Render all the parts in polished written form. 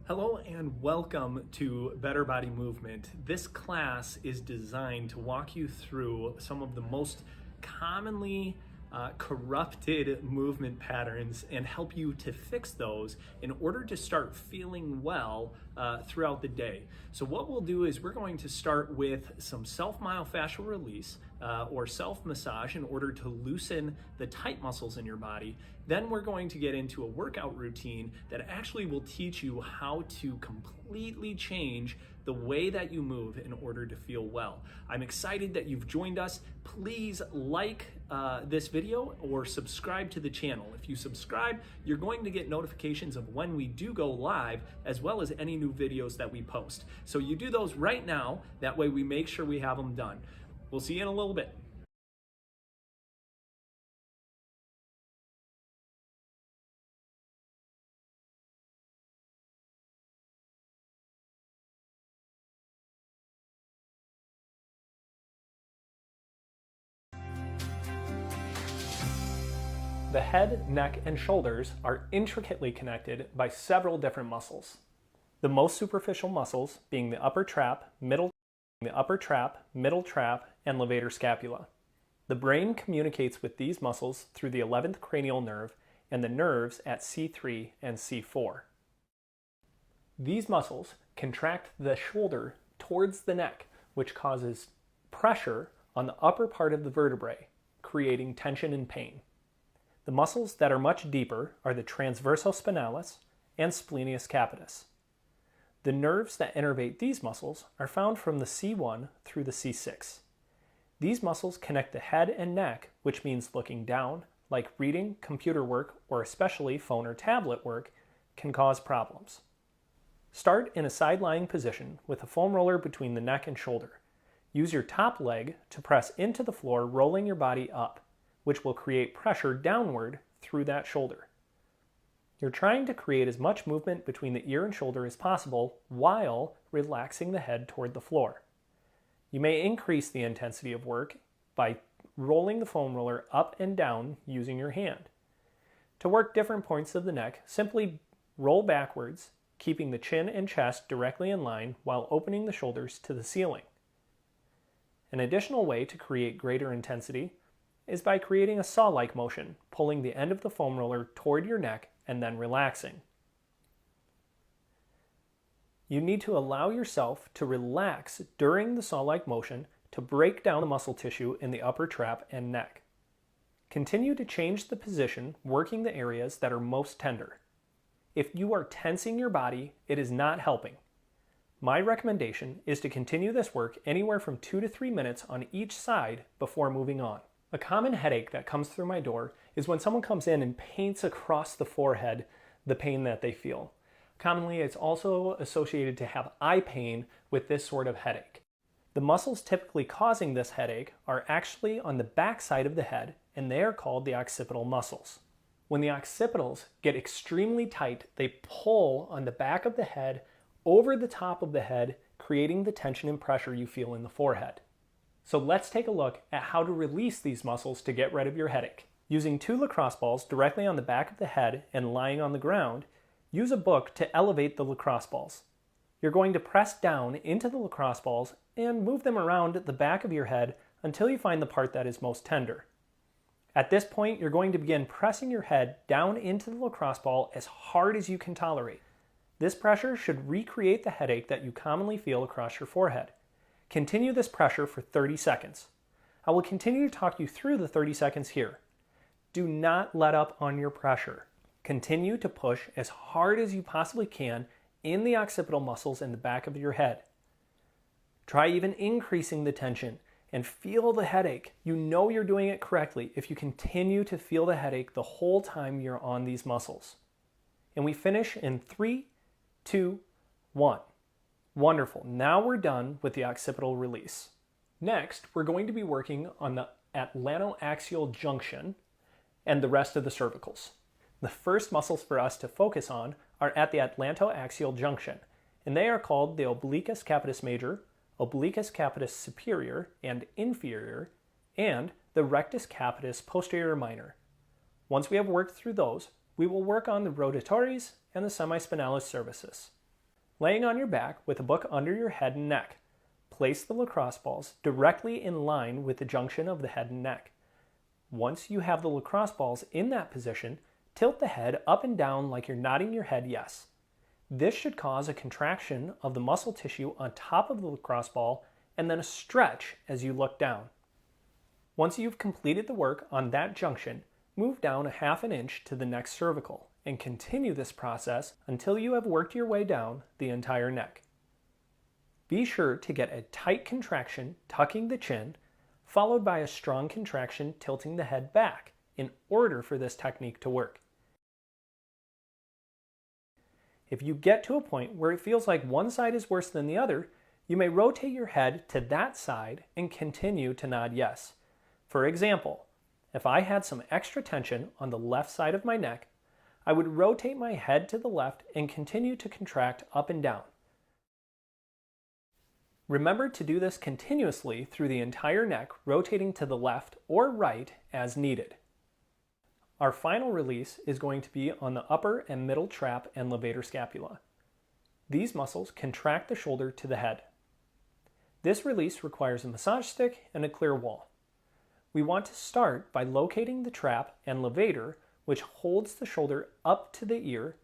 Hello and welcome to Better Body Movement. This class is designed to walk you through some of the most commonly corrupted movement patterns and help you to fix those in order to start feeling well throughout the day. So what we'll do is we're going to start with some self-myofascial release or self-massage in order to loosen the tight muscles in your body. Then we're going to get into a workout routine that actually will teach you how to completely change the way that you move in order to feel well. I'm excited that you've joined us. Please like this video or subscribe to the channel. If you subscribe, you're going to get notifications of when we do go live, as well as any new videos that we post. So you do those right now, that way we make sure we have them done. We'll see you in a little bit. The head, neck, and shoulders are intricately connected by several different muscles. The most superficial muscles being the upper trap, middle trap, and levator scapula. The brain communicates with these muscles through the 11th cranial nerve and the nerves at C3 and C4. These muscles contract the shoulder towards the neck, which causes pressure on the upper part of the vertebrae, creating tension and pain. The muscles that are much deeper are the transversospinalis and splenius capitis. The nerves that innervate these muscles are found from the C1 through the C6. These muscles connect the head and neck, which means looking down, like reading, computer work, or especially phone or tablet work, can cause problems. Start in a side-lying position with a foam roller between the neck and shoulder. Use your top leg to press into the floor, rolling your body up, which will create pressure downward through that shoulder. You're trying to create as much movement between the ear and shoulder as possible while relaxing the head toward the floor. You may increase the intensity of work by rolling the foam roller up and down using your hand. To work different points of the neck, simply roll backwards, keeping the chin and chest directly in line while opening the shoulders to the ceiling. An additional way to create greater intensity is by creating a saw-like motion, pulling the end of the foam roller toward your neck and then relaxing. You need to allow yourself to relax during the saw-like motion to break down the muscle tissue in the upper trap and neck. Continue to change the position, working the areas that are most tender. If you are tensing your body, it is not helping. My recommendation is to continue this work anywhere from 2 to 3 minutes on each side before moving on. A common headache that comes through my door is when someone comes in and paints across the forehead the pain that they feel. Commonly, it's also associated to have eye pain with this sort of headache. The muscles typically causing this headache are actually on the back side of the head, and they are called the occipital muscles. When the occipitals get extremely tight, they pull on the back of the head over the top of the head, creating the tension and pressure you feel in the forehead. So let's take a look at how to release these muscles to get rid of your headache. Using 2 lacrosse balls directly on the back of the head and lying on the ground, use a book to elevate the lacrosse balls. You're going to press down into the lacrosse balls and move them around the back of your head until you find the part that is most tender. At this point, you're going to begin pressing your head down into the lacrosse ball as hard as you can tolerate. This pressure should recreate the headache that you commonly feel across your forehead. Continue this pressure for 30 seconds. I will continue to talk you through the 30 seconds here. Do not let up on your pressure. Continue to push as hard as you possibly can in the occipital muscles in the back of your head. Try even increasing the tension and feel the headache. You know you're doing it correctly if you continue to feel the headache the whole time you're on these muscles. And we finish in 3, 2, 1. Wonderful. Now we're done with the occipital release. Next, we're going to be working on the atlantoaxial junction and the rest of the cervicals. The first muscles for us to focus on are at the atlantoaxial junction, and they are called the obliquus capitis major, obliquus capitis superior and inferior, and the rectus capitis posterior minor. Once we have worked through those, we will work on the rotatories and the semispinalis cervicis. Laying on your back with a book under your head and neck, place the lacrosse balls directly in line with the junction of the head and neck. Once you have the lacrosse balls in that position, tilt the head up and down like you're nodding your head yes. This should cause a contraction of the muscle tissue on top of the lacrosse ball and then a stretch as you look down. Once you've completed the work on that junction, move down a half an inch to the next cervical and continue this process until you have worked your way down the entire neck. Be sure to get a tight contraction tucking the chin, followed by a strong contraction tilting the head back in order for this technique to work. If you get to a point where it feels like one side is worse than the other, you may rotate your head to that side and continue to nod yes. For example, if I had some extra tension on the left side of my neck, I would rotate my head to the left and continue to contract up and down. Remember to do this continuously through the entire neck, rotating to the left or right as needed. Our final release is going to be on the upper and middle trap and levator scapula. These muscles contract the shoulder to the head. This release requires a massage stick and a clear wall. We want to start by locating the trap and levator, which holds the shoulder up to the ear.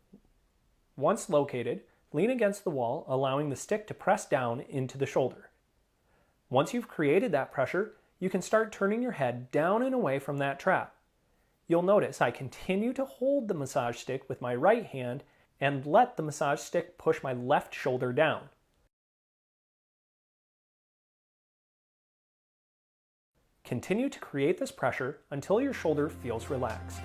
Once located, lean against the wall, allowing the stick to press down into the shoulder. Once you've created that pressure, you can start turning your head down and away from that trap. You'll notice I continue to hold the massage stick with my right hand and let the massage stick push my left shoulder down. Continue to create this pressure until your shoulder feels relaxed.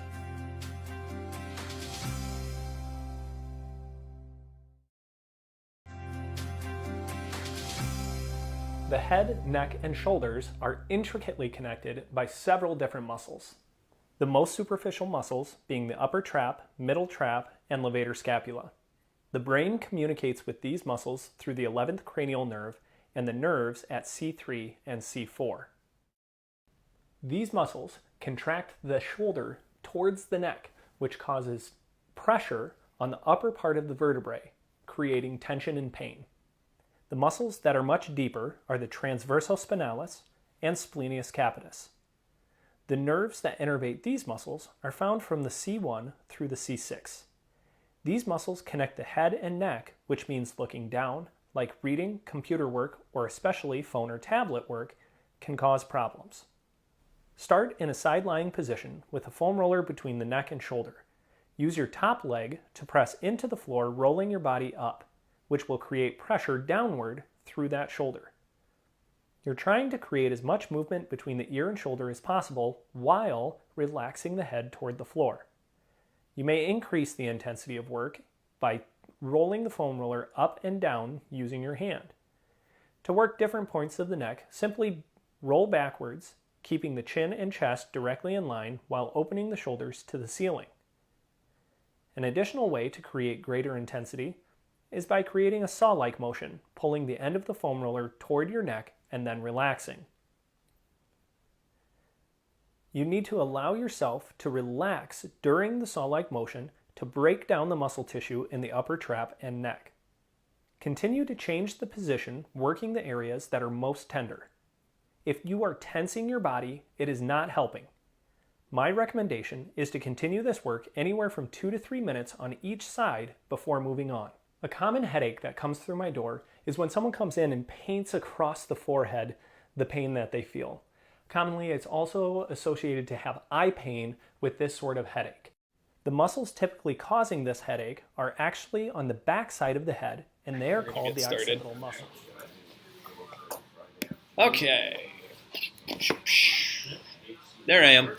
The head, neck, and shoulders are intricately connected by several different muscles. The most superficial muscles being the upper trap, middle trap, and levator scapula. The brain communicates with these muscles through the 11th cranial nerve and the nerves at C3 and C4. These muscles contract the shoulder towards the neck, which causes pressure on the upper part of the vertebrae, creating tension and pain. The muscles that are much deeper are the transversospinalis and splenius capitis. The nerves that innervate these muscles are found from the C1 through the C6. These muscles connect the head and neck, which means looking down, like reading, computer work, or especially phone or tablet work, can cause problems. Start in a side-lying position with a foam roller between the neck and shoulder. Use your top leg to press into the floor, rolling your body up, which will create pressure downward through that shoulder. You're trying to create as much movement between the ear and shoulder as possible while relaxing the head toward the floor. You may increase the intensity of work by rolling the foam roller up and down using your hand. To work different points of the neck, simply roll backwards, keeping the chin and chest directly in line while opening the shoulders to the ceiling. An additional way to create greater intensity is by creating a saw-like motion, pulling the end of the foam roller toward your neck and then relaxing. You need to allow yourself to relax during the saw-like motion to break down the muscle tissue in the upper trap and neck. Continue to change the position, working the areas that are most tender. If you are tensing your body, it is not helping. My recommendation is to continue this work anywhere from 2 to 3 minutes on each side before moving on. A common headache that comes through my door is when someone comes in and paints across the forehead the pain that they feel. Commonly, it's also associated to have eye pain with this sort of headache. The muscles typically causing this headache are actually on the back side of the head, and they are called the occipital muscles. Okay. There I am.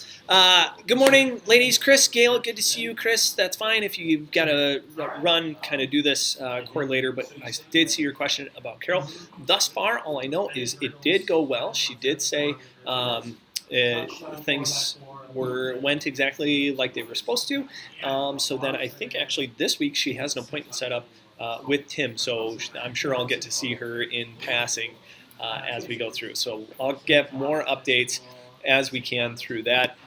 Good morning, ladies. Chris, Gail, good to see you. Chris, that's fine if you've got to run, kind of do this core later, but I did see your question about Carol. Thus far, all I know is it did go well. She did say things went exactly like they were supposed to. So then I think actually this week she has an appointment set up with Tim, so I'm sure I'll get to see her in passing as we go through. So I'll get more updates as we can through that.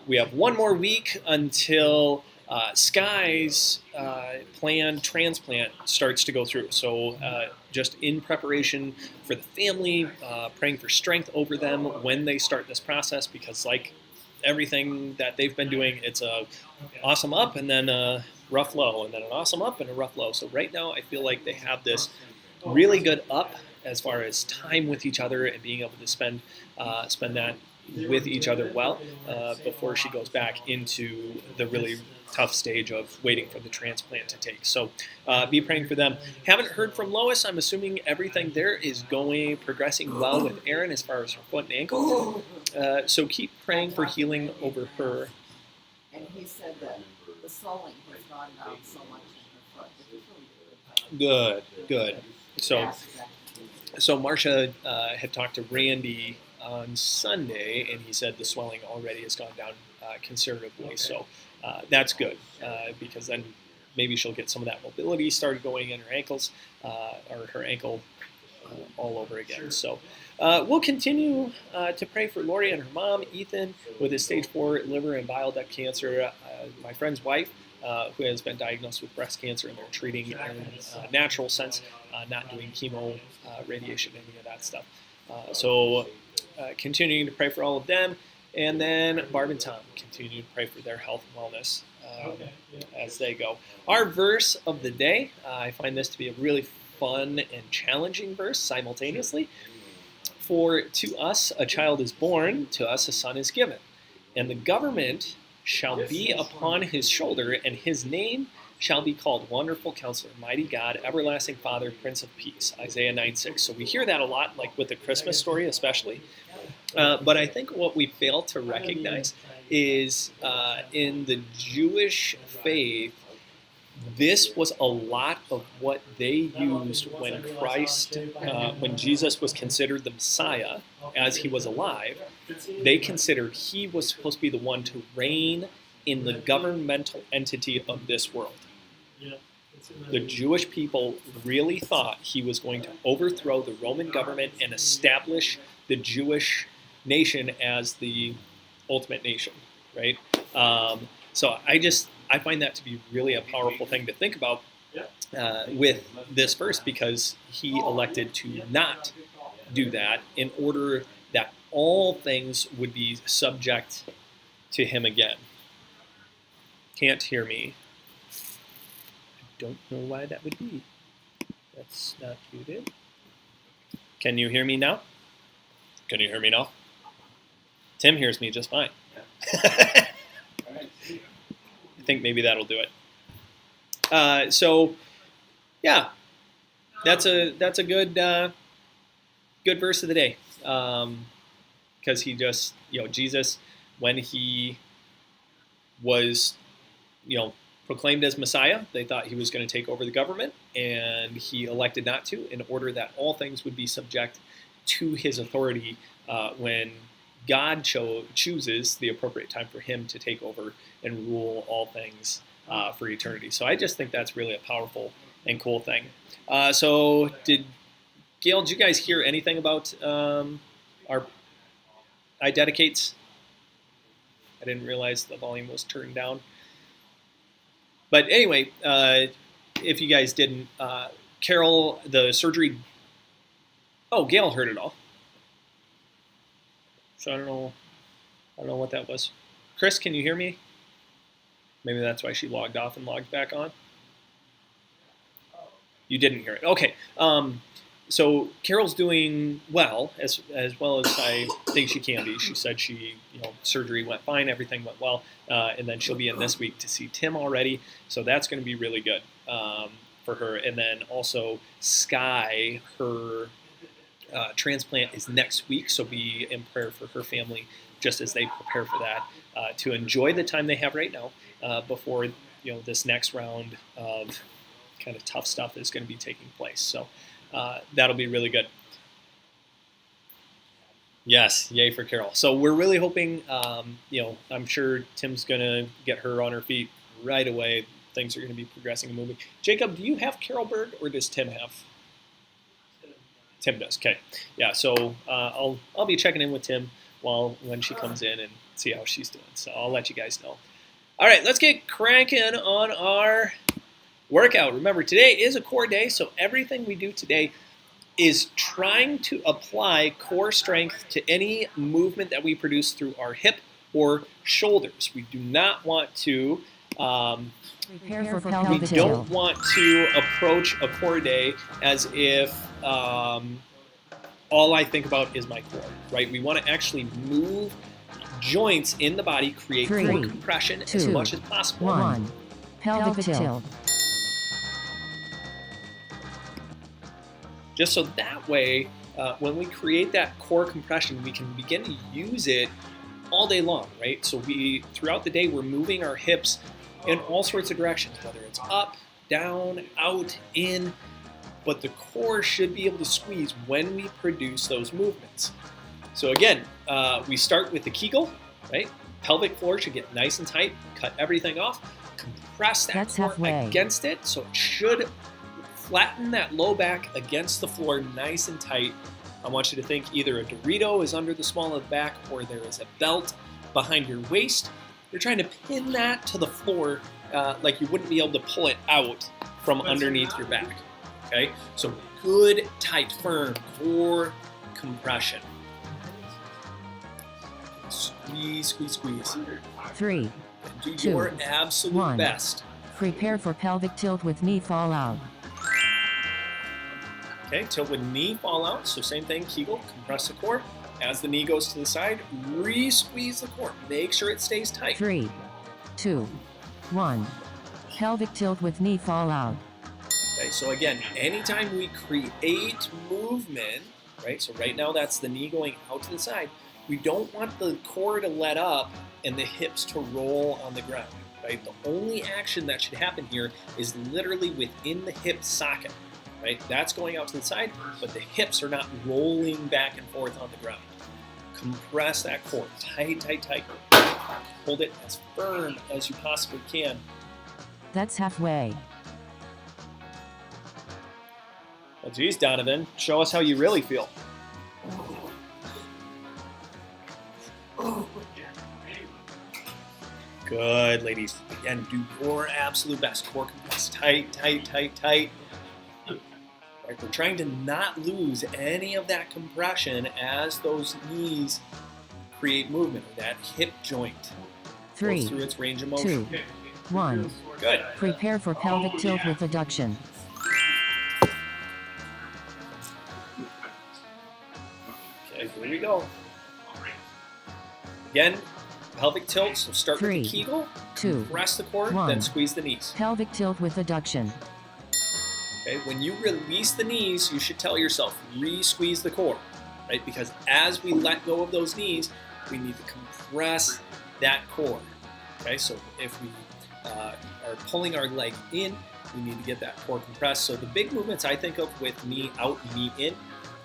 We have one more week until Sky's planned transplant starts to go through. So just in preparation for the family, praying for strength over them when they start this process, because like everything that they've been doing, it's a awesome up and then a rough low, and then an awesome up and a rough low. So right now I feel like they have this really good up as far as time with each other and being able to spend that with each other well before she goes back into the really tough stage of waiting for the transplant to take. So be praying for them. Haven't heard from Lois. I'm assuming everything there is progressing well with Erin as far as her foot and ankle. So keep praying for healing over her. And he said that the swelling has gone down so much in her foot. It was really Good. So Marcia had talked to Randy on Sunday, and he said the swelling already has gone down considerably. So that's good, because then maybe she'll get some of that mobility started going in her ankles, or her ankle all over again. So we'll continue to pray for Lori and her mom, Ethan, with his stage 4 liver and bile duct cancer. My friend's wife, who has been diagnosed with breast cancer, and they're treating in a natural sense, not doing chemo, radiation, any of that stuff. So continuing to pray for all of them. And then Barb and Tom continue to pray for their health and wellness as they go. Our verse of the day, I find this to be a really fun and challenging verse simultaneously. For to us a child is born, to us a son is given, and the government shall be upon his shoulder, and his name shall be called Wonderful Counselor, Mighty God, Everlasting Father, Prince of Peace, Isaiah 9:6. So we hear that a lot, like with the Christmas story especially. But I think what we fail to recognize is in the Jewish faith, this was a lot of what they used when when Jesus was considered the Messiah as he was alive. They considered he was supposed to be the one to reign in the governmental entity of this world. The Jewish people really thought he was going to overthrow the Roman government and establish the Jewish nation as the ultimate nation, right? So I find that to be really a powerful thing to think about with this verse, because he elected to not do that in order that all things would be subject to him again. Can't hear me. I don't know why that would be. That's not muted. Can you hear me now? Can you hear me now? Tim hears me just fine. I think maybe that'll do it. So, yeah, that's a good good verse of the day, because he just, Jesus, when he was, proclaimed as Messiah, they thought he was going to take over the government, and he elected not to, in order that all things would be subject to his authority when God chooses the appropriate time for him to take over and rule all things for eternity. So I just think that's really a powerful and cool thing. So Gail, did you guys hear anything about our I dedicates? I didn't realize the volume was turned down. But anyway, if you guys didn't, Carol, the surgery, Gail heard it all. So I don't know what that was. Chris, can you hear me? Maybe that's why she logged off and logged back on. You didn't hear it. Okay. So Carol's doing well, as well as I think she can be. She said surgery went fine, everything went well, and then she'll be in this week to see Tim already. So that's going to be really good for her. And then also Sky, her transplant is next week, so be in prayer for her family just as they prepare for that, to enjoy the time they have right now before this next round of kind of tough stuff is going to be taking place. So that'll be really good. Yes, yay for Carol. So we're really hoping, I'm sure Tim's going to get her on her feet right away. Things are going to be progressing and moving. Jacob, do you have Carol Bird, or does Tim have? Tim does. Okay. Yeah. So I'll be checking in with Tim when she comes in and see how she's doing. So I'll let you guys know. All right, let's get cranking on our workout. Remember, today is a core day, so everything we do today is trying to apply core strength to any movement that we produce through our hip or shoulders. We do not want to we don't want to approach a core day as if all I think about is my core, right? We want to actually move joints in the body, create core compression as much as possible. 1. Pelvic tilt. Just so that way, when we create that core compression, we can begin to use it all day long, right? So throughout the day, we're moving our hips in all sorts of directions, whether it's up, down, out, in, but the core should be able to squeeze when we produce those movements. So again, we start with the Kegel, right? Pelvic floor should get nice and tight, cut everything off, compress that core against it, so it should flatten that low back against the floor nice and tight. I want you to think either a Dorito is under the small of the back or there is a belt behind your waist. You're trying to pin that to the floor like you wouldn't be able to pull it out from underneath your back. Okay, so good, tight, firm core compression. Squeeze, squeeze, squeeze. 3, do your absolute best. Prepare for pelvic tilt with knee fall out. Okay, tilt with knee fall out. So same thing, Kegel, compress the core. As the knee goes to the side, re-squeeze the core. Make sure it stays tight. 3, 2, 1. Pelvic tilt with knee fall out. Okay, so again, anytime we create movement, right? So right now that's the knee going out to the side. We don't want the core to let up and the hips to roll on the ground, right? The only action that should happen here is literally within the hip socket, right? That's going out to the side, but the hips are not rolling back and forth on the ground. Compress that core, tight, tight, tight. Hold it as firm as you possibly can. That's halfway. Well, geez, Donovan, show us how you really feel. Good, ladies. Again, do your absolute best. Core compress, tight, tight, tight, tight. Right, we're trying to not lose any of that compression as those knees create movement, or that hip joint 3, goes through its range of motion. 2, 1. Good. Prepare for pelvic tilt with adduction. Okay, here we go. Again, pelvic tilt, so start 3, with the Kegel, 2, compress the core, 1. then squeeze the knees. Pelvic tilt with adduction. Okay, when you release the knees, you should tell yourself, re-squeeze the core, right? Because as we let go of those knees, we need to compress that core. Okay, so if we are pulling our leg in, we need to get that core compressed. So the big movements I think of with knee out, knee in,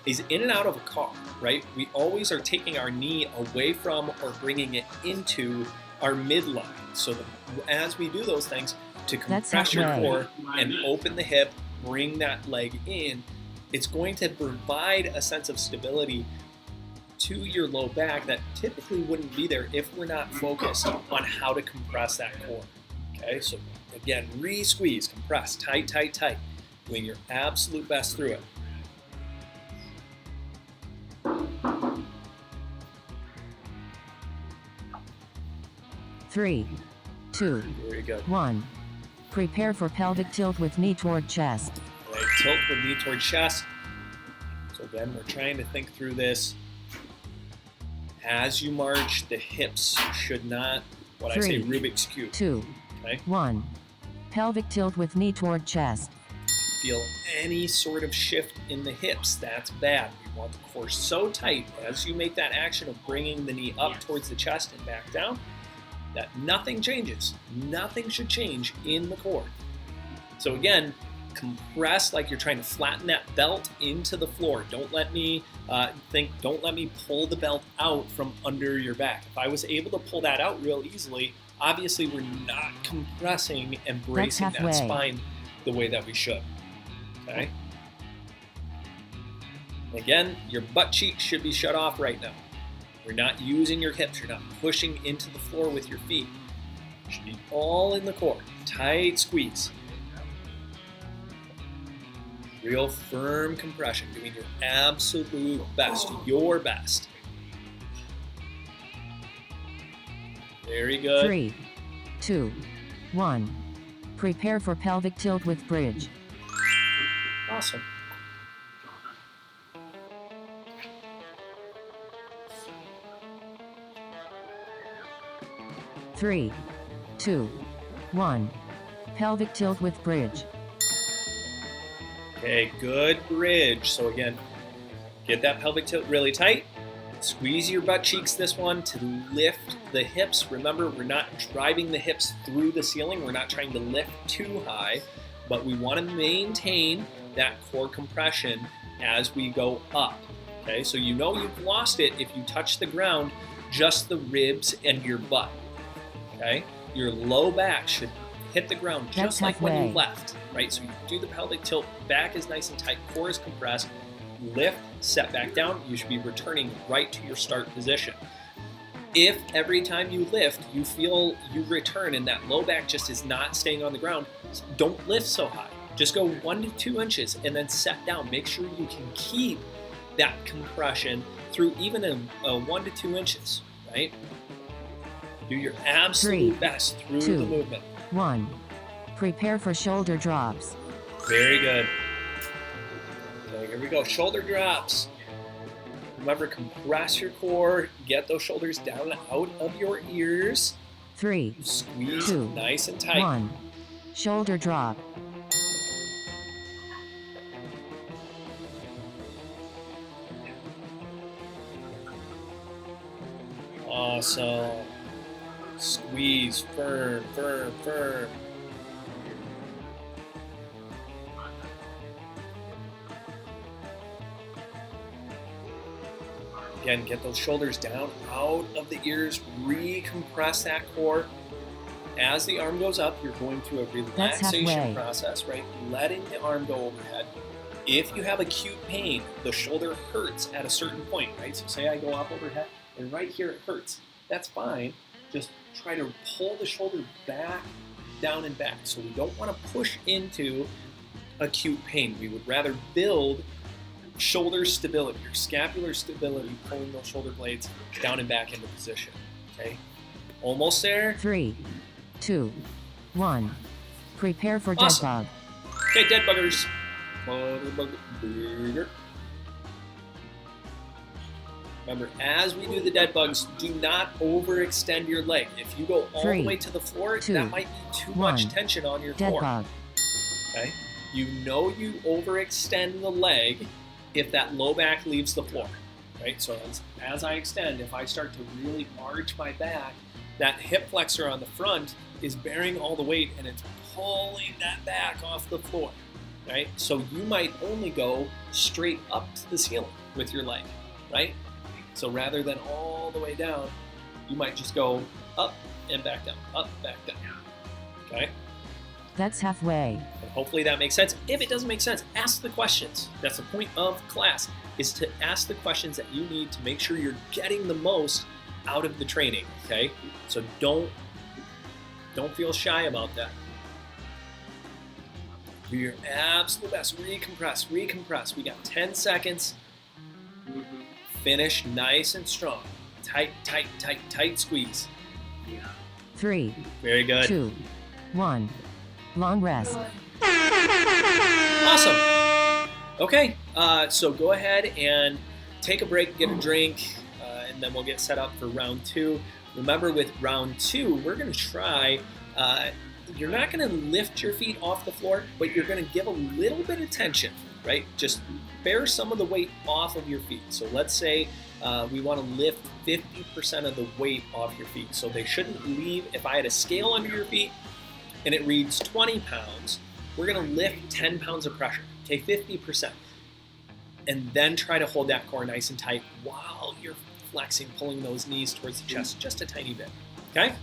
is in and out of a car, right? We always are taking our knee away from or bringing it into our midline. So as we do those things, to compress your core and open the hip, bring that leg in, it's going to provide a sense of stability to your low back that typically wouldn't be there if we're not focused on how to compress that core. Okay, so again, re-squeeze, compress, tight, tight, tight, doing your absolute best through it. Three, 2, Very good. 1. Prepare for pelvic tilt with knee toward chest. Right, tilt with knee toward chest. So again, we're trying to think through this. As you march, the hips should not, what 3, I say, Rubik's Cube. 2, Okay? 1. Pelvic tilt with knee toward chest. Feel any sort of shift in the hips, that's bad. We want the core so tight as you make that action of bringing the knee up towards the chest and back down, that nothing changes. Nothing should change in the core. So again, compress like you're trying to flatten that belt into the floor. Don't let me pull the belt out from under your back. If I was able to pull that out real easily, obviously we're not compressing and bracing that spine the way that we should. Okay? Again, your butt cheek should be shut off right now. You're not using your hips. You're not pushing into the floor with your feet. Should be all in the core. Tight squeeze. Real firm compression, doing your absolute best, your best. Very good. 3, 2, 1. Prepare for pelvic tilt with bridge. Awesome. Three, 2, 1. Pelvic tilt with bridge. Okay, good bridge. So again, get that pelvic tilt really tight. Squeeze your butt cheeks this one to lift the hips. Remember, we're not driving the hips through the ceiling. We're not trying to lift too high, but we want to maintain that core compression as we go up. Okay, so you know you've lost it if you touch the ground, just the ribs and your butt. Okay, your low back should hit the ground just like when you left, right? So you do the pelvic tilt, back is nice and tight, core is compressed, lift, set back down, you should be returning right to your start position. If every time you lift, you feel you return and that low back just is not staying on the ground, don't lift so high. Just go 1 to 2 inches and then set down. Make sure you can keep that compression through even a 1 to 2 inches, right? Do your absolute best through the movement. 1. Prepare for shoulder drops. Very good. Okay, here we go. Shoulder drops. Remember, compress your core. Get those shoulders down and out of your ears. 3, Squeeze 2, nice and tight. 1. Shoulder drop. Awesome. Squeeze, firm, firm, firm. Again, get those shoulders down, out of the ears, recompress that core. As the arm goes up, you're going through a relaxation process, right? Letting the arm go overhead. If you have acute pain, the shoulder hurts at a certain point, right? So say I go up overhead, and right here it hurts. That's fine. Just try to pull the shoulder back, down and back. So we don't want to push into acute pain. We would rather build shoulder stability, your scapular stability, pulling those shoulder blades down and back into position. Okay? Almost there. 3, 2, 1. Prepare for dead Awesome. bug. Okay, dead buggers. Bugger. Remember, as we do the dead bugs, do not overextend your leg. If you go all the way to the floor, 2, that might be too much tension on your dead core. bug. Okay? You know you overextend the leg if that low back leaves the floor. Right? So as I extend, if I start to really arch my back, that hip flexor on the front is bearing all the weight and it's pulling that back off the floor. Right? So you might only go straight up to the ceiling with your leg. Right? So rather than all the way down, you might just go up and back down, up, back down. Okay? That's halfway. And hopefully that makes sense. If it doesn't make sense, ask the questions. That's the point of class, is to ask the questions that you need to make sure you're getting the most out of the training, okay? So don't feel shy about that. Do your absolute best. Recompress, recompress. We got 10 seconds. Finish nice and strong. Tight, tight, tight, tight squeeze. 3, Very good. 2, 1. Long rest. Awesome. Okay, so go ahead and take a break, get a drink, and then we'll get set up for round 2. Remember, with round 2, we're going to try, you're not going to lift your feet off the floor, but you're going to give a little bit of tension, right? Just bear some of the weight off of your feet. So let's say we want to lift 50% of the weight off your feet. So they shouldn't leave, if I had a scale under your feet and it reads 20 pounds, we're going to lift 10 pounds of pressure, okay, 50%. And then try to hold that core nice and tight while you're flexing, pulling those knees towards the chest just a tiny bit, okay?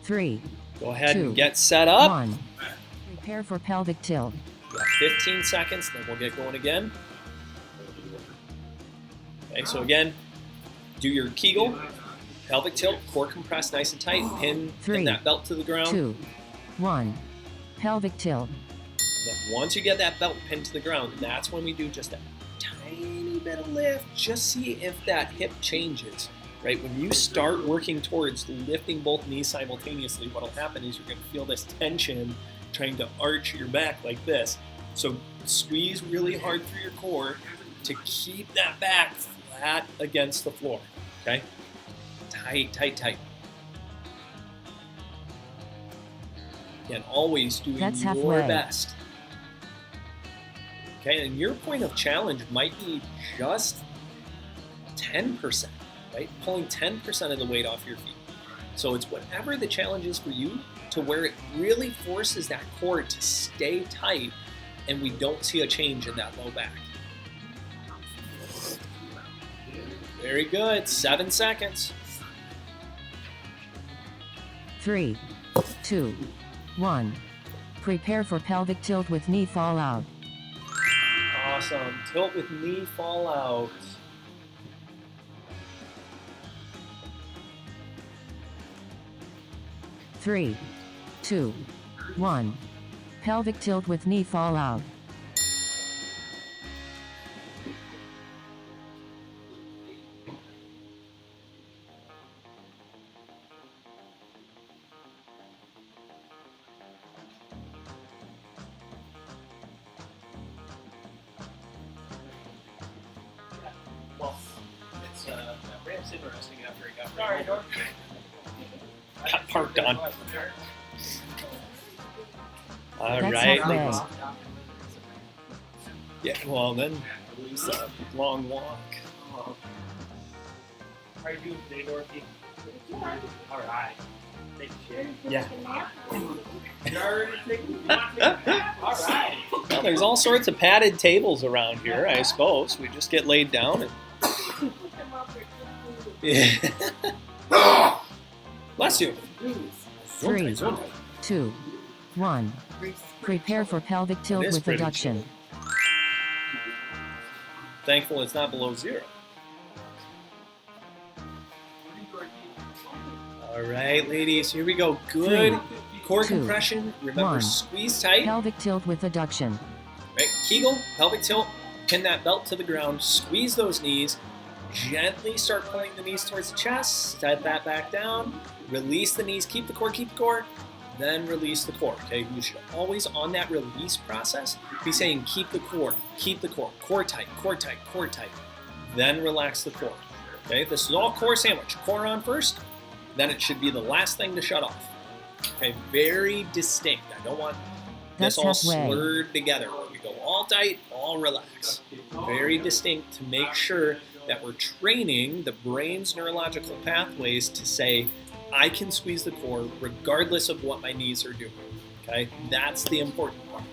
3, Go ahead 2, and get set up. 1. Prepare for pelvic tilt. We got 15 seconds, then we'll get going again. Okay, so again, do your Kegel. Pelvic tilt, core compressed nice and tight, pin that belt to the ground. 2, 1. Pelvic tilt. Then once you get that belt pinned to the ground, that's when we do just a tiny bit of lift. Just see if that hip changes, right? When you start working towards lifting both knees simultaneously, what'll happen is you're gonna feel this tension trying to arch your back like this. So squeeze really hard through your core to keep that back flat against the floor, okay? Tight, tight, tight. Again, always doing your best. Okay, and your point of challenge might be just 10%, right? Pulling 10% of the weight off your feet. So it's whatever the challenge is for you to where it really forces that core to stay tight and we don't see a change in that low back. Very good, 7 seconds. 3, 2, 1. Prepare for pelvic tilt with knee fall out. Awesome. Tilt with knee fall out. Three, 2, 1. Pelvic tilt with knee fall out. Well, it's Ram's interesting after he got parked on. All That's right. halfway. Yeah, well then, it's a long walk. How are you doing today, Dorothy? All right. Thank you. Yeah. All right. Well, there's all sorts of padded tables around here, I suppose. We just get laid down and... Yeah. Bless you. 3, 2, 1. Prepare for pelvic tilt It is with pretty adduction. Thankful it's not below 0. All right, ladies, here we go. Good core 2, compression. Remember, 1. squeeze tight. Pelvic tilt with adduction. Right, Kegel, pelvic tilt, pin that belt to the ground, squeeze those knees, gently start pulling the knees towards the chest, set that back down, release the knees, keep the core, then release the core, okay? You should always, on that release process, be saying keep the core, core tight, then relax the core, okay? This is all core sandwich, core on first, then it should be the last thing to shut off, okay? Very distinct. I don't want this all slurred together. We go all tight, all relax. Very distinct to make sure that we're training the brain's neurological pathways to say, I can squeeze the core regardless of what my knees are doing, okay? That's the important part.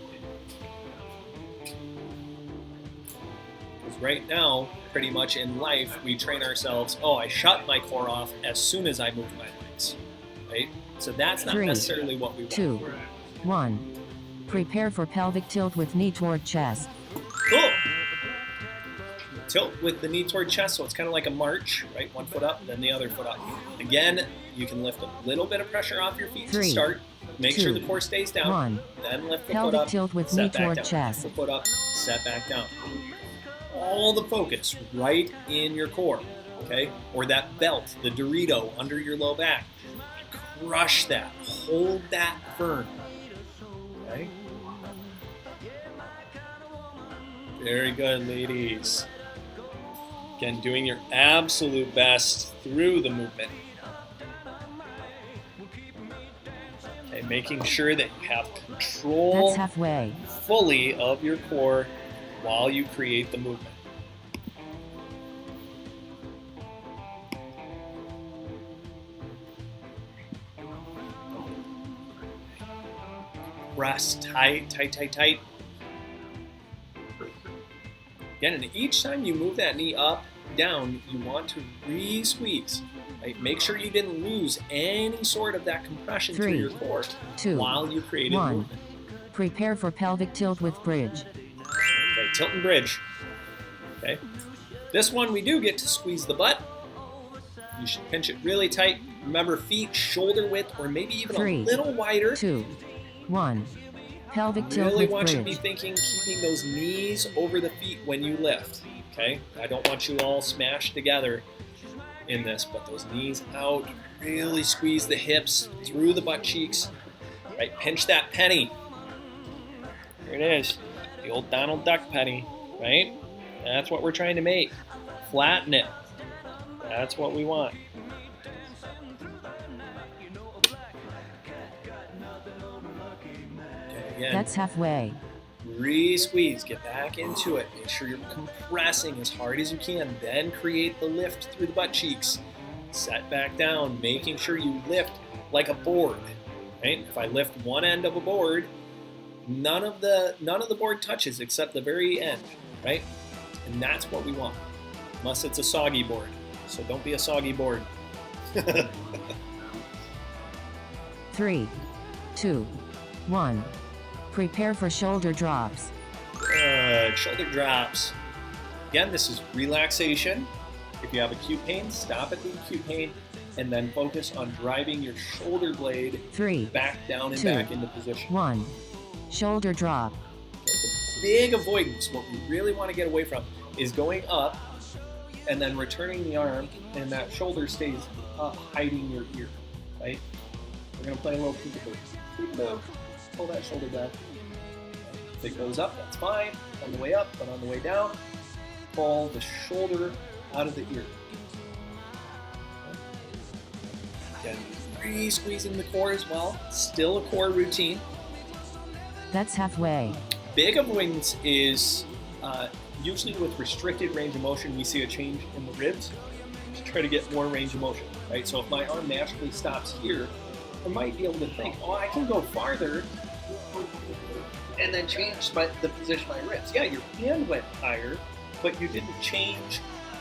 Because right now, pretty much in life, we train ourselves, oh, I shut my core off as soon as I move my legs, right? So that's not 3, necessarily what we want. 2, 1. Prepare for pelvic tilt with knee toward chest. Cool. Tilt with the knee toward chest, so it's kind of like a march, right? One foot up, then the other foot up. Again, you can lift a little bit of pressure off your feet 3, to start. Make 2, sure the core stays down. 1. Then lift the Pelvic foot up, tilt with set knee back toward down. chest. Lift the foot up, set back down. All the focus right in your core, okay? Or that belt, the Dorito under your low back. Crush that. Hold that firm, okay? Very good, ladies. Again, doing your absolute best through the movement. Okay, making sure that you have control That's halfway. fully of your core while you create the movement. Press tight, tight, tight, tight. Again, and each time you move that knee up, down, you want to re-squeeze. Right? Make sure you didn't lose any sort of that compression 3, through your core 2, while you created 1. movement. Prepare for pelvic tilt with bridge. Okay, tilt and bridge. Okay. This one we do get to squeeze the butt. You should pinch it really tight. Remember, feet shoulder width or maybe even 3, a little wider. 2, 1. Pelvic tilt Really with want you to bridge. be thinking, keeping those knees over the feet when you lift, okay? I don't want you all smashed together in this, but those knees out, really squeeze the hips through the butt cheeks, right? Pinch that penny. There it is, the old Donald Duck penny, right? That's what we're trying to make. Flatten it. That's what we want. Okay, again. That's halfway. Re-squeeze, get back into it. Make sure you're compressing as hard as you can. Then create the lift through the butt cheeks. Set back down, making sure you lift like a board. Right? If I lift one end of a board, none of the board touches except the very end. Right? And that's what we want. Unless it's a soggy board. So don't be a soggy board. 3, 2, 1. Prepare for shoulder drops. Good. Shoulder drops. Again, this is relaxation. If you have acute pain, stop at the acute pain and then focus on driving your shoulder blade 3, back down and 2, back into position. 1. Shoulder drop. The big avoidance, what we really want to get away from, is going up and then returning the arm and that shoulder stays up, hiding your ear, right? We're going to play a little peekaboo. Peekaboo. Pull that shoulder back. If it goes up, that's fine. On the way up, but on the way down, pull the shoulder out of the ear. Again, re-squeezing the core as well. Still a core routine. That's halfway. Big avoidance is usually with restricted range of motion, we see a change in the ribs to try to get more range of motion, right? So if my arm naturally stops here, I might be able to think, oh, I can go farther and then change the position of my ribs. Yeah, your hand went higher, but you didn't change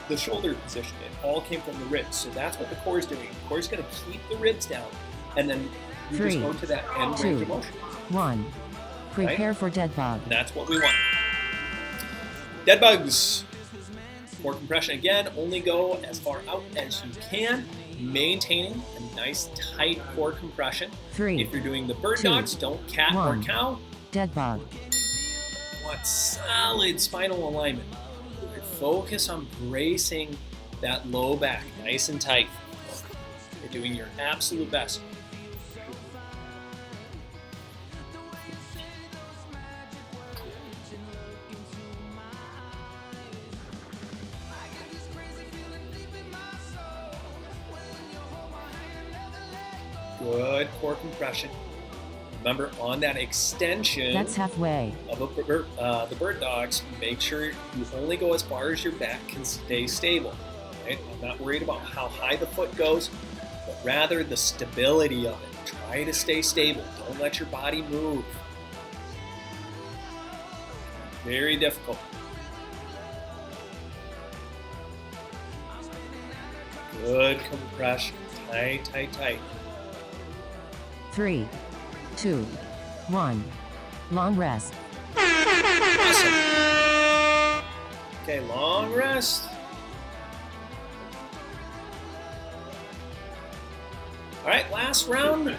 the shoulder position. It all came from the ribs. So that's what the core is doing. The core is going to keep the ribs down, and then you 3, just go to that end 2, range of motion. 1. Prepare for dead bug. And that's what we want. Dead bugs. Core compression again, only go as far out as you can, maintaining a nice tight core compression. 3, If you're doing the bird 2, dogs, don't cat 1. or cow. Dead bug. Want solid spinal alignment. Focus on bracing that low back nice and tight. You're doing your absolute best. Good core compression. Remember, on that extension That's halfway. of the bird dogs, make sure you only go as far as your back can stay stable. Right? I'm not worried about how high the foot goes, but rather the stability of it. Try to stay stable. Don't let your body move. Very difficult. Good compression. Tight, tight, tight. 3, 2, 1. Long rest. Awesome. Okay, long rest. All right, last round.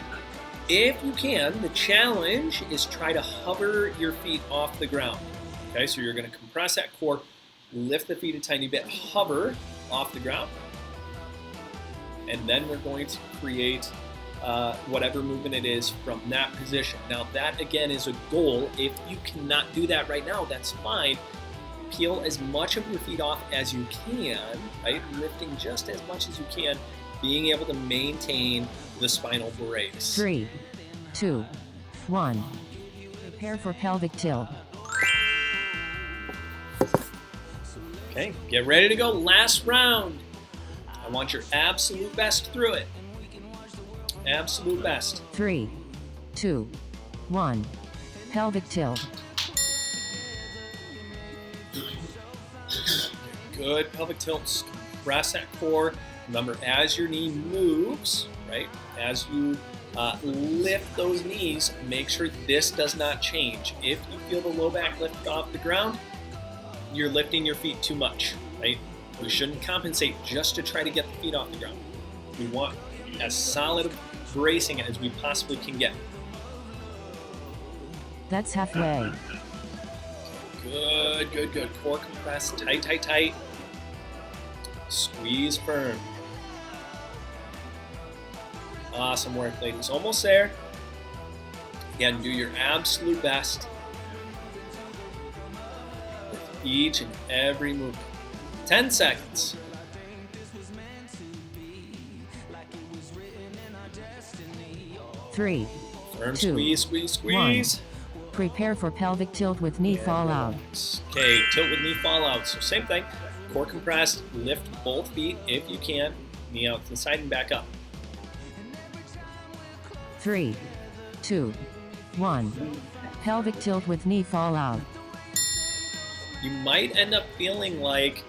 If you can, the challenge is try to hover your feet off the ground. Okay, so you're going to compress that core, lift the feet a tiny bit, hover off the ground, and then we're going to create whatever movement it is from that position. Now that again is a goal. If you cannot do that right now, that's fine. Peel as much of your feet off as you can, right? Lifting just as much as you can, being able to maintain the spinal brace. 3, 2, 1. Prepare for pelvic tilt. Okay, get ready to go. Last round. I want your absolute best through it. Absolute best. 3, 2, 1. Pelvic tilt. Good pelvic tilts. Compress that core. Remember, as your knee moves, right, as you lift those knees, make sure this does not change. If you feel the low back lift off the ground, you're lifting your feet too much, right? We shouldn't compensate just to try to get the feet off the ground. We want as solid bracing as we possibly can get. That's halfway. Good, good, good. Core compress, tight, tight, tight. Squeeze firm. Awesome work, ladies. Almost there. Again, do your absolute best with each and every movement. 10 seconds. Three. Firm Two, squeeze, squeeze, squeeze. Prepare for pelvic tilt with knee fall out. Okay, tilt with knee fall out. So same thing. Core compressed, lift both feet if you can. Knee out to the side and back up. 3, 2, 1. Pelvic tilt with knee fall out. You might end up feeling like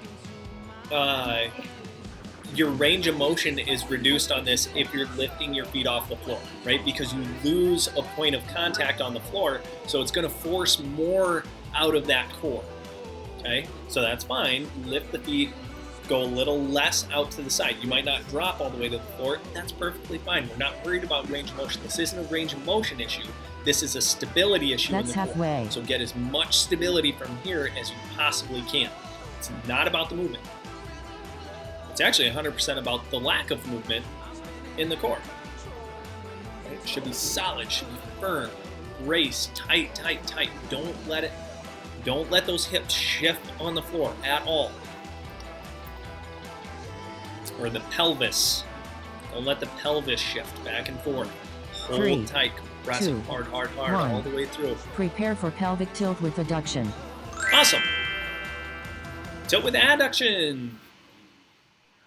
your range of motion is reduced on this if you're lifting your feet off the floor, right? Because you lose a point of contact on the floor, so it's going to force more out of that core, okay? So that's fine. Lift the feet, go a little less out to the side. You might not drop all the way to the floor. That's perfectly fine. We're not worried about range of motion. This isn't a range of motion issue. This is a stability issue That's in the halfway. core. So get as much stability from here as you possibly can. It's not about the movement. It's actually 100% about the lack of movement in the core. Right? It should be solid, should be firm, brace, tight, tight, tight. Don't let those hips shift on the floor at all. Or the pelvis. Don't let the pelvis shift back and forth. Hold 3, tight, compress 2, it hard, hard, hard, 1. all the way through. Prepare for pelvic tilt with adduction. Awesome. Tilt with adduction.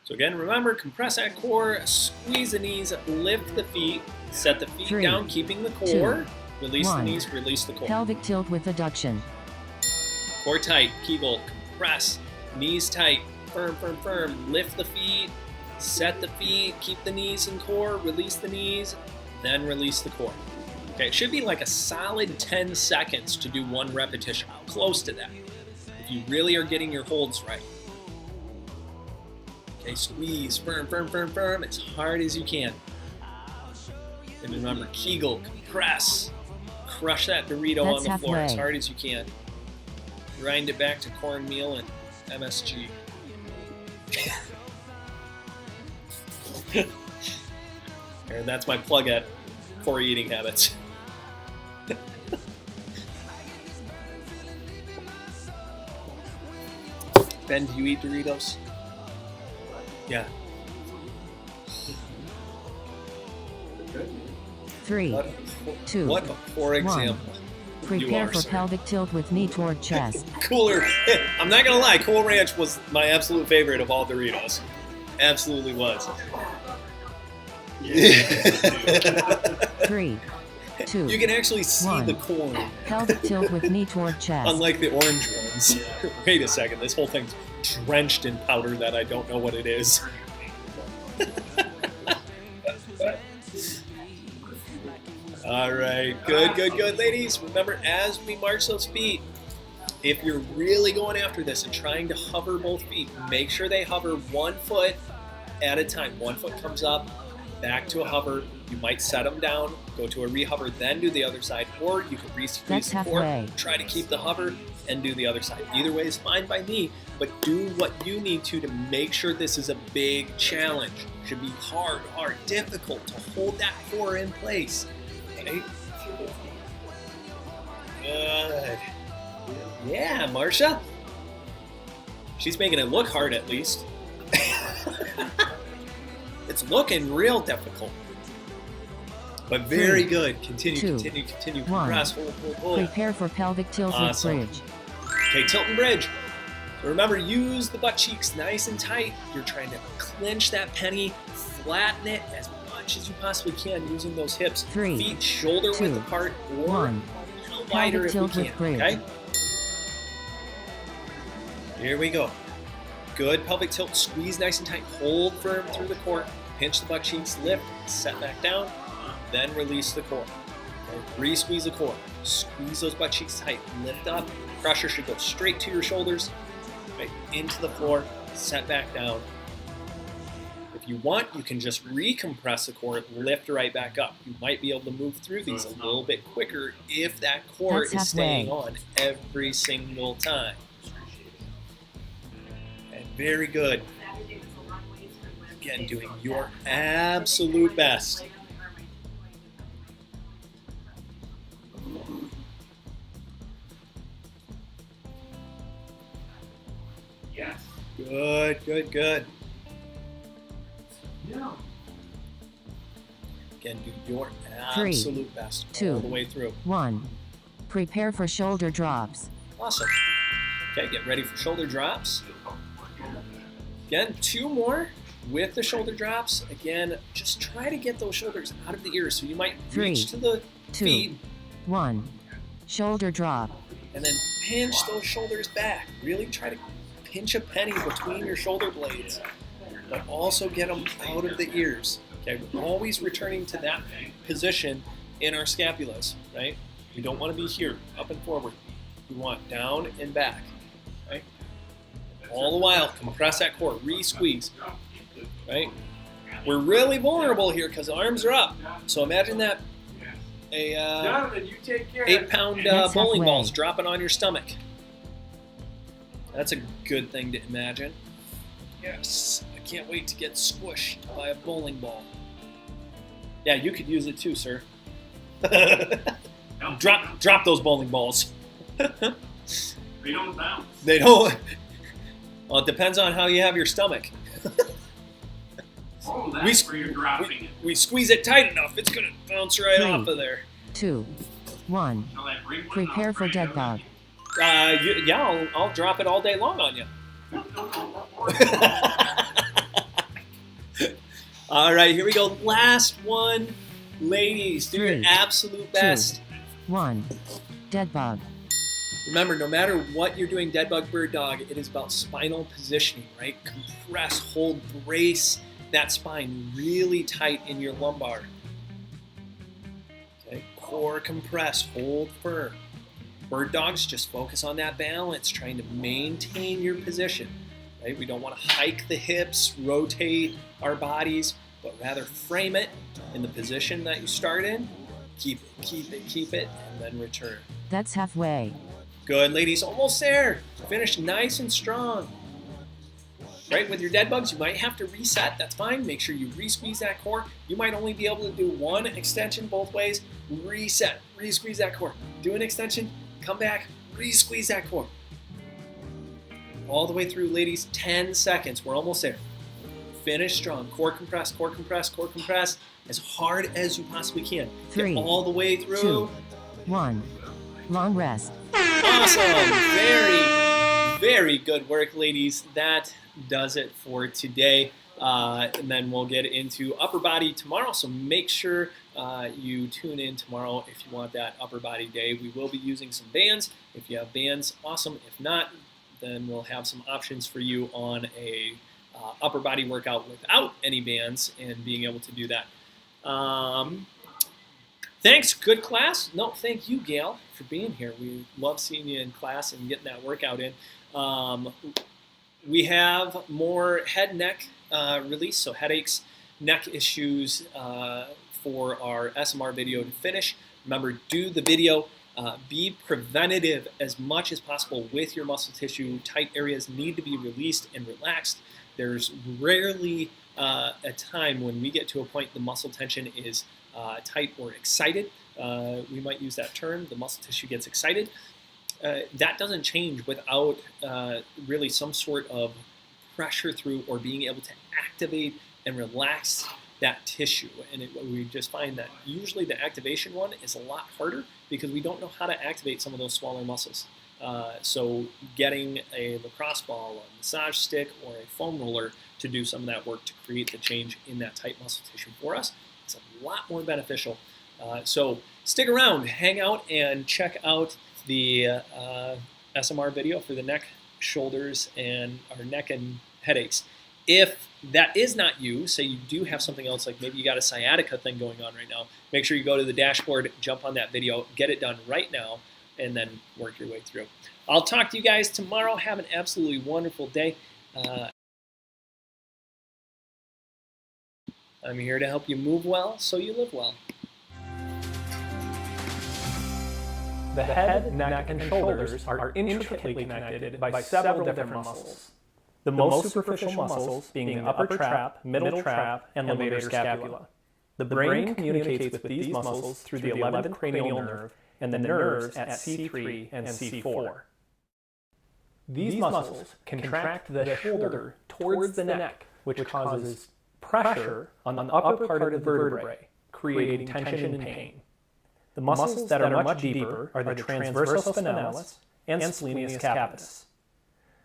So again, remember, compress that core, squeeze the knees, lift the feet, set the feet 3, down, keeping the core, 2, release 1. the knees, release the core. Pelvic tilt with adduction. Core tight, Kegel, compress, knees tight, firm, firm, firm, lift the feet, set the feet, keep the knees and core, release the knees, then release the core. Okay, it should be like a solid 10 seconds to do one repetition, close to that, if you really are getting your holds right. Okay, squeeze, firm, firm, firm, firm, as hard as you can. And remember, Kegel, compress, crush that Dorito on the floor as hard as you can. Grind it back to cornmeal and MSG. And that's my plug at Core Eating Habits. Ben, do you eat Doritos? Yeah. 3, 2, What a poor example. Prepare for sir. pelvic tilt with knee toward chest. Cooler. I'm not gonna lie, Cool Ranch was my absolute favorite of all Doritos. Absolutely was. 3, 2, You can actually see 1. the corn, Pelvic tilt with knee toward chest. unlike the orange ones. Wait a second, this whole thing's drenched in powder that I don't know what it is. All right, good, good, good, ladies. Remember, as we march those feet, if you're really going after this and trying to hover both feet, make sure they hover 1 foot at a time. 1 foot comes up, back to a hover. You might set them down, go to a rehover, then do the other side, or you can re-squeeze the core, try to keep the hover, and do the other side. Either way is fine by me, but do what you need to make sure this is a big challenge. It should be hard, difficult to hold that core in place. Okay? Good. Yeah, Marsha. She's making it look hard at least. It's looking real difficult. But very good. Continue, 2, continue. 1. Compress, hold. Prepare for pelvic tilt Awesome. with bridge. Okay, tilt and bridge. So remember, use the butt cheeks nice and tight. You're trying to clench that penny, flatten it as much as you possibly can using those hips. 3, Feet shoulder 2, width apart or 1. a little wider if we tilt can. with bridge. Okay? Here we go. Good pelvic tilt. Squeeze nice and tight. Hold firm through the core. Pinch the butt cheeks. Lift. Set back down. Then release the core. Okay? Re-squeeze the core. Squeeze those butt cheeks tight. Lift up. Pressure should go straight to your shoulders. Right into the floor. set back down. If you want, you can just recompress the core, lift right back up. You might be able to move through these a little bit quicker if that core That's is staying halfway. on every single time. And very good. Again, doing your absolute best. Yes. Good, good, good. Again, do your 3, absolute best all 2, the way through. 1. Prepare for shoulder drops. Awesome. Okay, get ready for shoulder drops. Again, 2 more with the shoulder drops. Again, just try to get those shoulders out of the ears. So you might 3, reach to the 2, feet 1. Shoulder drop. and then pinch those shoulders back. Really try to pinch a penny between your shoulder blades, but also get them out of the ears. Okay, we're always returning to that position in our scapulas, right? We don't want to be here, up and forward. We want down and back, right? All the while, compress that core, re-squeeze, right? We're really vulnerable here because the arms are up. So imagine that Jonathan, you take care. 8-pound That's bowling halfway. balls dropping on your stomach. That's a good thing to imagine. Yes, I can't wait to get squished by a bowling ball. Yeah, you could use it too, sir. Drop those bowling balls. They don't bounce. They don't. Well, it depends on how you have your stomach. Oh, We that's where you're dropping it. We squeeze it tight enough, it's gonna bounce right 3, off of there. 2, 1. Shall I bring one? Prepare for dead bug. Yeah, I'll drop it all day long on you. All right, here we go. Last one, ladies. Do your 3, absolute best. 1. Dead bug. Remember, no matter what you're doing, dead bug, bird dog, it is about spinal positioning, right? Compress, hold, brace that spine really tight in your lumbar. Okay, core compressed, hold firm. Bird dogs, just focus on that balance, trying to maintain your position, right? We don't want to hike the hips, rotate our bodies, but rather frame it in the position that you start in. Keep it, and then return. That's halfway. Good, ladies, almost there. Finish nice and strong. Right, with your dead bugs, you might have to reset. That's fine. Make sure you re-squeeze that core. You might only be able to do one extension both ways. Reset, re-squeeze that core. Do an extension, come back, re-squeeze that core. All the way through, ladies, 10 seconds. We're almost there. Finish strong. Core compress, core compress, core compress. As hard as you possibly can. 3, Get all the way through. 2, 1. Long rest. Awesome. Very, very good work, ladies. That does it for today. And then we'll get into upper body tomorrow. So make sure you tune in tomorrow if you want that upper body day. We will be using some bands. If you have bands, awesome. If not, then we'll have some options for you on a upper body workout without any bands and being able to do that. Thanks, good class. No, thank you, Gail, for being here. We love seeing you in class and getting that workout in. We have more head neck release, so headaches, neck issues for our SMR video to finish. Remember, do the video. Be preventative as much as possible with your muscle tissue. Tight areas need to be released and relaxed. There's rarely a time when we get to a point the muscle tension is tight or excited. We might use that term. The muscle tissue gets excited. That doesn't change without really some sort of pressure through or being able to activate and relax that tissue. And we just find that usually the activation one is a lot harder because we don't know how to activate some of those smaller muscles. So getting a lacrosse ball, a massage stick, or a foam roller to do some of that work to create the change in that tight muscle tissue for us is a lot more beneficial. So stick around, hang out, and check out the SMR video for the neck, shoulders, and our neck and headaches. If that is not you, say you do have something else, like maybe you got a sciatica thing going on right now, make sure you go to the dashboard, jump on that video, get it done right now, and then work your way through. I'll talk to you guys tomorrow. Have an absolutely wonderful day. I'm here to help you move well so you live well. The head, neck, and shoulders are intricately connected by several different muscles. The most superficial muscles being the upper trap, middle trap, and levator scapula. The brain communicates with these muscles through the 11th cranial nerve and the nerves at C3 and C4. These muscles contract the shoulder towards the neck, which causes pressure on the upper part of the vertebrae, creating tension and pain. The muscles that are much deeper are the transversus spinalis and splenius capitis.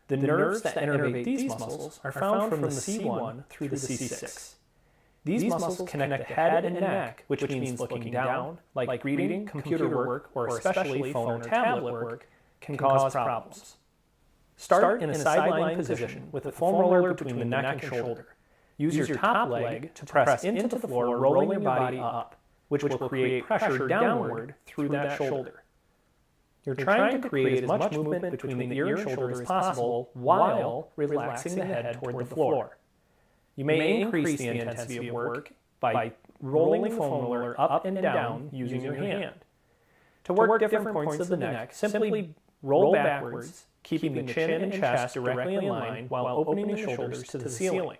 The nerves that innervate these muscles are found from the C1 through the C6. These muscles connect the head and neck, which means looking down, like reading, computer work, or especially phone or tablet work, can cause problems. Start in a sideline position with the foam roller between the neck and shoulder. Use your top leg to press into the floor, rolling your body up, which will create pressure downward through that shoulder. You're trying to create as much movement between the ear and shoulder as possible while relaxing the head toward the floor. You may increase the intensity of work by rolling the foam roller up and down using your hand. To work different points of the neck, simply roll backwards, keeping the chin and chest directly in line while opening the shoulders to the ceiling.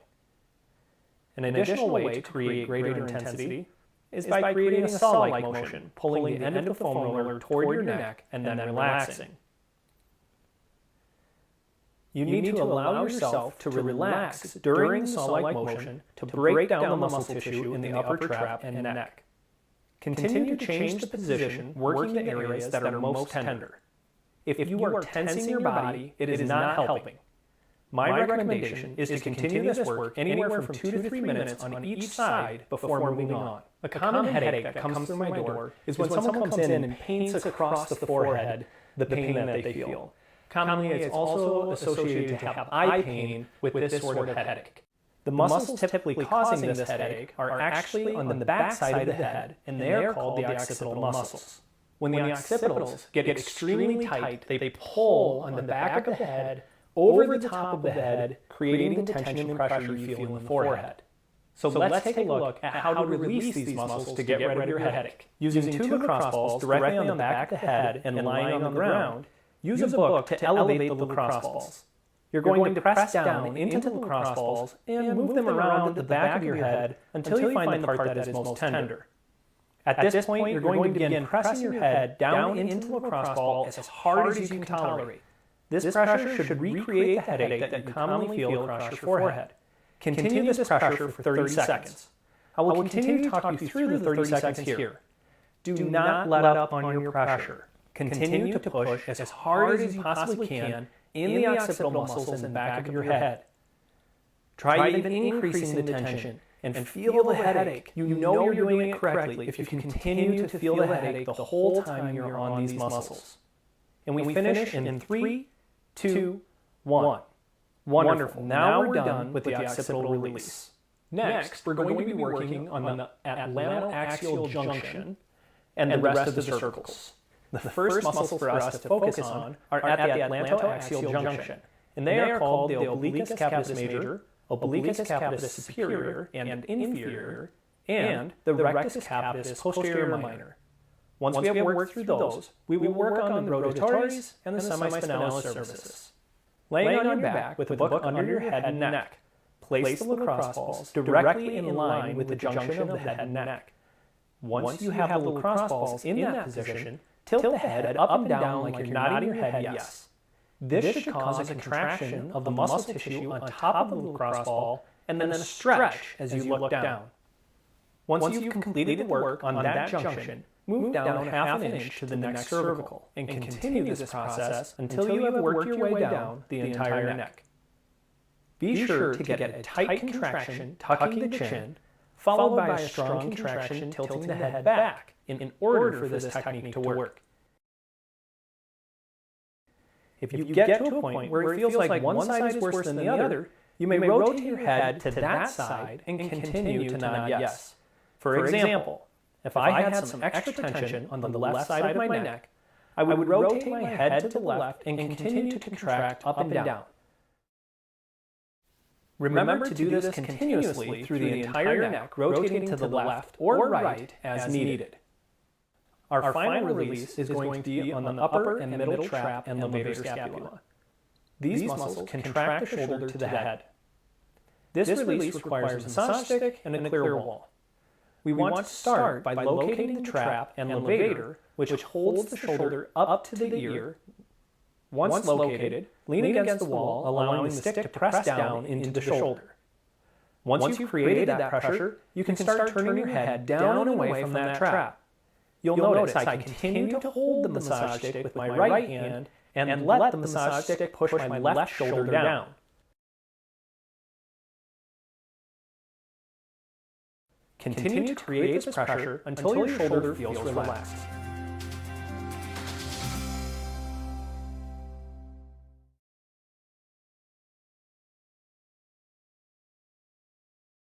An additional way to create greater intensity is by creating a saw-like motion, pulling the end of the foam roller toward your neck and then relaxing. You need to allow yourself to relax during the saw-like motion to break down the muscle tissue in the upper trap and neck. Continue to change the position, working the areas that are most tender. If you are tensing your body, it is not helping. My recommendation is to continue this work anywhere from 2 to 3 minutes on each side before moving on. A common headache that comes through my door is when someone comes in and paints across the forehead the pain that they feel. Commonly, it's also associated to have eye pain with this sort of headache. The muscles typically causing this headache are actually on the back side of the head, and they are called the occipital muscles. When the occipitals get extremely tight, they pull on the back of the head over the top of the head, creating the tension and pressure you feel in the forehead. So let's take a look at how to release these muscles to get rid of your headache. Using 2 lacrosse balls directly on the back of the head and lying on the ground, use a book to elevate the lacrosse balls. You're going to press down into the lacrosse balls and move them around at the back of your head until you find the part that is most tender. At this point, you're going to begin pressing your head down into the lacrosse ball as hard as you can tolerate. This pressure should recreate the headache that you commonly feel across your forehead. Continue this pressure for 30 seconds. I will continue to talk you through the 30 seconds here. Do not let up on your pressure. Continue to push as hard as you possibly can in the occipital muscles in the back of your head. Try even increasing the tension and feel the headache. You know you're doing it correctly if you continue to feel the headache the whole time you're on these muscles. And we finish in 3, 2, 1. Wonderful. Now we're done with the occipital release. Next, we're going to be working on the atlantoaxial junction and the rest of the cervicals. The first muscles for us to focus on are at the atlantoaxial junction, and they are called the obliquus capitis major, obliquus capitis superior and inferior, and the rectus capitis posterior minor. Once we have worked through those, we will work on the rotatories and the semispinalis cervicis. Laying on your back with the book under your head and neck, place the lacrosse balls directly in line with the junction of the head and neck. Once you have the lacrosse balls in that position, tilt the head up and down like you're nodding your head yes. This should cause a contraction of the muscle tissue on top of the lacrosse ball and then a stretch as you look down. Once you've completed the work on that junction, move down half an inch to the next cervical and continue this process until you have worked your way down the entire neck. Be sure to get a tight contraction tucking the chin, followed by a strong contraction tilting the head back in order for this technique to work. If you get to a point where it feels like one side is worse than the other, you may rotate your head to that side and continue to nod yes. For example, if I had some extra tension on the left side of my neck, I would rotate my head to the left and continue to contract up and down. Remember to do this continuously through the entire neck, rotating to the left or right as needed. Our final release is going to be on the upper and middle trap and levator scapula. These muscles contract the shoulder to the head. This release requires a massage stick and a clear wall. We want to start by locating the trap and levator, which holds the shoulder up to the ear. Once located, lean against the wall, allowing the stick to press down into the shoulder. Once you've created that pressure, you can start turning your head down and away from that trap. You'll notice I continue to hold the massage stick with my right hand and let the massage stick push my left shoulder down. Continue to create this pressure until your shoulder feels relaxed.